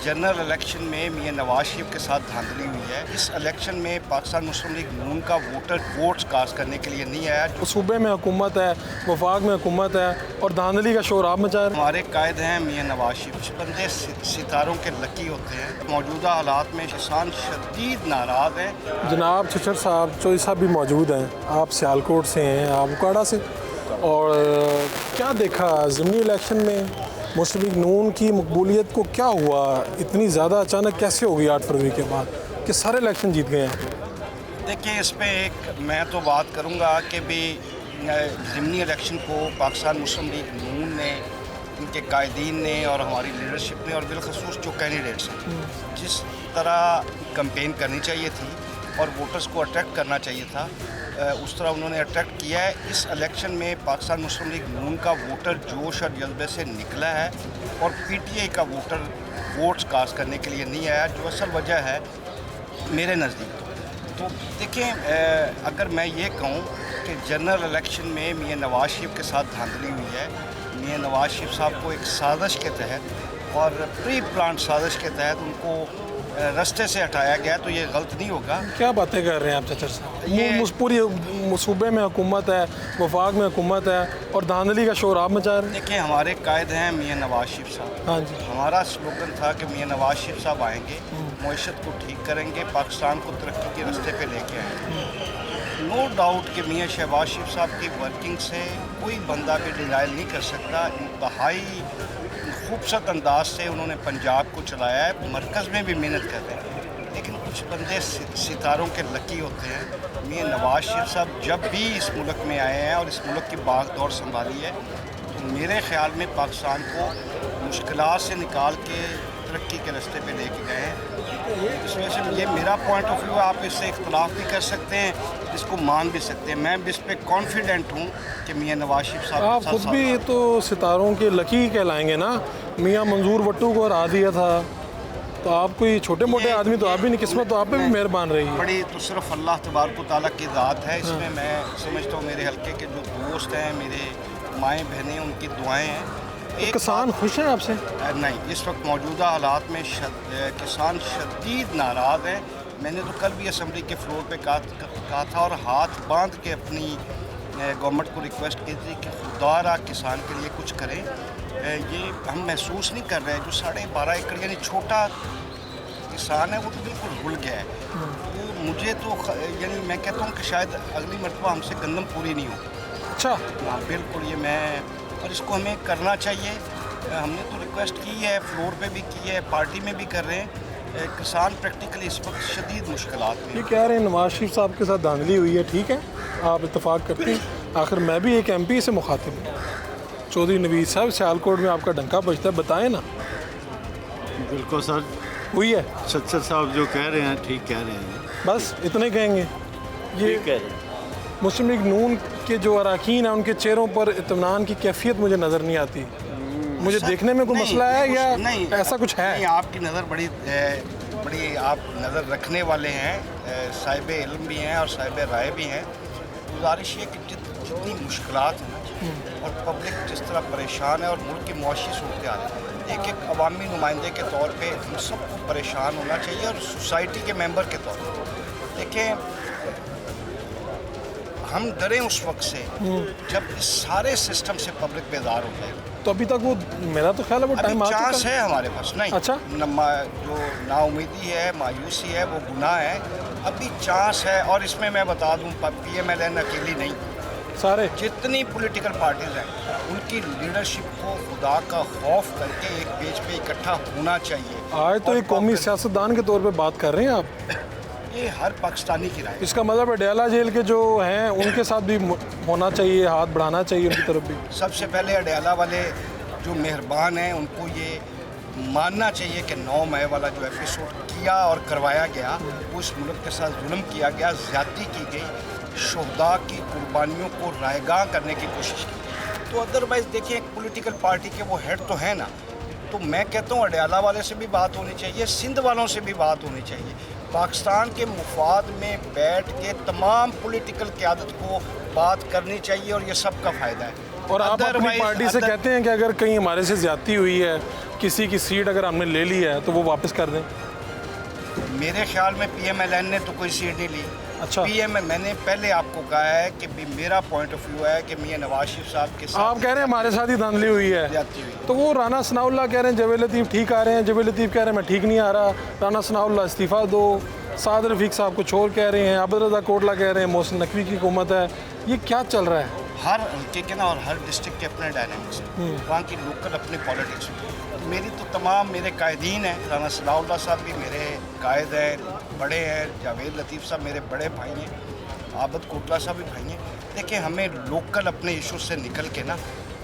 General election में मियां नवाज शरीफ के साथ धांधली हुई है। इस इलेक्शन में पाकिस्तान मुस्लिम लीग नून का वोटर वोट्स कास्ट करने के लिए नहीं आया। सूबे में हुकूमत है, वफाक में हुकूमत है और धांधली का शोर आप मचा रहे हैं। हमारे कायद हैं मियां नवाज शरीफ। बंदे सितारों के लकी होते हैं। मौजूदा हालात में किसान शदीद नाराज़ हैं। जनाब छचर साहब चौधरी साहब भी मौजूद हैं। आप सियालकोट से हैं, आप उकाड़ा से, और क्या देखा ज़िमनी इलेक्शन में मुस्लिम लीग नून की मकबूलियत को? क्या हुआ इतनी ज़्यादा अचानक कैसे हो गई 8 फरवरी के बाद कि सारे इलेक्शन जीत गए हैं? देखिए, इस पे एक मैं तो बात करूंगा कि भी ज़िमनी इलेक्शन को पाकिस्तान मुस्लिम लीग नून ने, इनके कायदीन ने और हमारी लीडरशिप ने और बिलखसूस जो कैंडिडेट्स हैं, जिस तरह कंपेन करनी चाहिए थी और वोटर्स को अट्रैक्ट करना चाहिए था, उस तरह उन्होंने अट्रैक्ट किया है। इस इलेक्शन में पाकिस्तान मुस्लिम लीग नून का वोटर जोश और जज्बे से निकला है और पीटीआई का वोटर वोट्स कास्ट करने के लिए नहीं आया, जो असल वजह है मेरे नज़दीक। तो देखें, अगर मैं ये कहूँ कि जनरल इलेक्शन में मियां नवाज शरीफ के साथ धांधली हुई है, मियां नवाज शरीफ साहब को एक साजिश के तहत और प्री प्लान साजिश के तहत उनको रास्ते से हटाया गया, तो ये गलत नहीं होगा। क्या बातें कर रहे हैं आप चचर साहब? ये पूरी सूबे में हुकूमत है, वफाक में हुकूमत है और धांधली का शोर आप मचा रहे हैं। देखिए, हमारे कायद हैं मियां नवाज शरीफ साहब। हाँ जी। हमारा स्लोगन था कि मियां नवाज शरीफ साहब आएंगे, मईशत को ठीक करेंगे, पाकिस्तान को तरक्की के रास्ते पे लेके आएंगे। नो डाउट कि मियां शहबाज शरीफ साहब की वर्किंग से कोई बंदा भी डिनाइल नहीं कर सकता। इंतहाई खूबसूरत अंदाज से उन्होंने पंजाब को चलाया है, मरकज़ में भी मेहनत कर रहे हैं। लेकिन कुछ बंदे सितारों के लकी होते हैं। मियां नवाज शरीफ साहब जब भी इस मुल्क में आए हैं और इस मुल्क की बाग दौड़ संभाली है, तो मेरे ख़्याल में पाकिस्तान को मुश्किलात से निकाल के तरक्की के रास्ते पे लेके गए हैं। इस वजह से ये मेरा पॉइंट ऑफ व्यू है। आप इससे इख्तलाफ भी कर सकते हैं, इसको मान भी सकते हैं। मैं इस पर कॉन्फिडेंट हूँ कि मियां नवाज शरीफ साहब आप खुद भी तो सितारों के लकी कहलाएंगे ना। मियां मंजूर भट्टू को हरा दिया था, तो आप कोई छोटे मोटे आदमी तो आप भी नहीं, किस्मत तो आप पे भी मेहरबान रही है। बड़ी तो सिर्फ अल्लाह तबारक व तआला की ज़ात है। इसमें मैं समझता हूँ मेरे हल्के के जो दोस्त हैं, मेरे माएँ बहनें, उनकी दुआएँ हैं। एक किसान खुश है आपसे? नहीं, इस वक्त मौजूदा हालात में किसान शदीद नाराज़ हैं। मैंने तो कल भी असम्बली के फ्लोर पे कहा था और हाथ बांध के अपनी गवर्नमेंट को रिक्वेस्ट की थी कि खुदारा किसान के लिए कुछ करें। ये हम महसूस नहीं कर रहे हैं। जो 12.5 एकड़ यानी छोटा किसान है, वो तो बिल्कुल भूल गया है। वो मुझे तो यानी मैं कहता हूँ कि शायद अगली मरतबा हमसे गंदम पूरी नहीं होगी। अच्छा। हाँ बिल्कुल, ये मैं और इसको हमें करना चाहिए। हमने तो रिक्वेस्ट की है, फ्लोर पे भी की है, पार्टी में भी कर रहे हैं। किसान प्रैक्टिकली इस वक्त शदीद मुश्किलात में। ये कह रहे हैं नवाज शरीफ साहब के साथ धांधली हुई है, ठीक है, आप इत्तेफाक करते हैं। आखिर मैं भी एक MP से मुखातिब हूँ। चौधरी नवीद साहब, सियालकोट में आपका डंका बजता है, बताएं ना। बिल्कुल सर, हुई है। छचर साहब जो कह रहे हैं ठीक कह रहे हैं। बस इतने कहेंगे। ये कह रहे हैं। मुस्लिम लीग नून के जो अरकान हैं, उनके चेहरों पर इत्मीनान की कैफियत मुझे नज़र नहीं आती। मुझे देखने में कोई मसला है या नहीं, ऐसा कुछ है? नहीं, आपकी नज़र बड़ी आप नज़र रखने वाले हैं, साहिब इल्म भी हैं और साहिब राय भी हैं। गुजारिश है कि जितनी मुश्किलात हैं और पब्लिक जिस तरह परेशान है और मुल्क की मुआशी सूरत हाल, एक अवामी नुमाइंदे के तौर पे हम सबको परेशान होना चाहिए और सोसाइटी के मेंबर के तौर पर। देखें, हम डरें उस वक्त से जब इस सारे सिस्टम से पब्लिक बेजार हो जाएगी। तो अभी तक वो, मेरा तो ख्याल है वो टाइम आ चांस चुका है हमारे पास। नहीं, अच्छा। जो नाउमीदी है, मायूसी है, वो गुनाह है। अभी चांस है। और इसमें मैं बता दूं, PMLN अकेली नहीं, सारे जितनी पॉलिटिकल पार्टीज हैं, उनकी लीडरशिप को खुदा का खौफ करके एक पेज पे इकट्ठा होना चाहिए। आज तो एक कौमी सियासतदान के तौर पे बात कर रहे हैं आप। ये हर पाकिस्तानी की राय। इसका मतलब अडयाला जेल के जो हैं उनके साथ भी होना चाहिए, हाथ बढ़ाना चाहिए उनकी तरफ भी। सबसे पहले अडयाला वाले जो मेहरबान हैं, उनको ये मानना चाहिए कि 9 मई वाला जो एपिसोड किया और करवाया गया, उस मुल्क के साथ जुल्म किया गया, ज़्यादती की गई, शुहदा की कुर्बानियों को रायगाह करने की कोशिश की गई। तो अदरवाइज़ देखिए, एक पॉलिटिकल पार्टी के वो हेड तो है ना, तो मैं कहता हूँ अडयाला वाले से भी बात होनी चाहिए, सिंध वालों से भी बात होनी चाहिए। पाकिस्तान के मुफाद में बैठ के तमाम पॉलिटिकल क़यादत को बात करनी चाहिए और ये सबका फ़ायदा है। और आप अपनी पार्टी से कहते हैं कि अगर कहीं हमारे से ज़्यादती हुई है, किसी की सीट अगर हमने ले ली है तो वो वापस कर दें? मेरे ख्याल में PMLN ने तो कोई सीट नहीं ली। अच्छा। मैंने पहले आपको कहा है कि भी मेरा पॉइंट ऑफ व्यू है कि मियां नवाज शरीफ साहब के साथ आप कह रहे हैं हमारे साथ ही धांधली हुई है, जाती हुई। तो वो राना सनाउल्लाह कह रहे हैं जवेद लतीफ़ ठीक आ रहे हैं, जवेद लतीफ़ कह रहे हैं मैं ठीक नहीं आ रहा, राना सनाउल्लाह इस्तीफ़ा दो, साद रफ़ीक साहब कुछ और कह रहे हैं, अब्दुल रज़ा कोटला कह रहे हैं मोहसिन नकवी की हुकूमत है। ये क्या चल रहा है? हर हल्के के ना और हर डिस्ट्रिक्ट के अपने डायनामिक्स हैं, वहाँ की लोकल अपनी पॉलिटिक्स। मेरी तो तमाम मेरे कायदीन हैं, राना सनाउल्लाह साहब भी मेरे कायद हैं, बड़े हैं, जावेद लतीफ़ साहब मेरे बड़े भाई हैं, आबद कोटला साहब भी भाई हैं। देखिए हमें लोकल अपने इशू से निकल के ना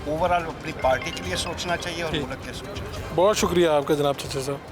ओवरऑल अपनी पार्टी के लिए सोचना चाहिए और मुल्क के लिए सोचना चाहिए। बहुत शुक्रिया आपका जनाब चचा साहब।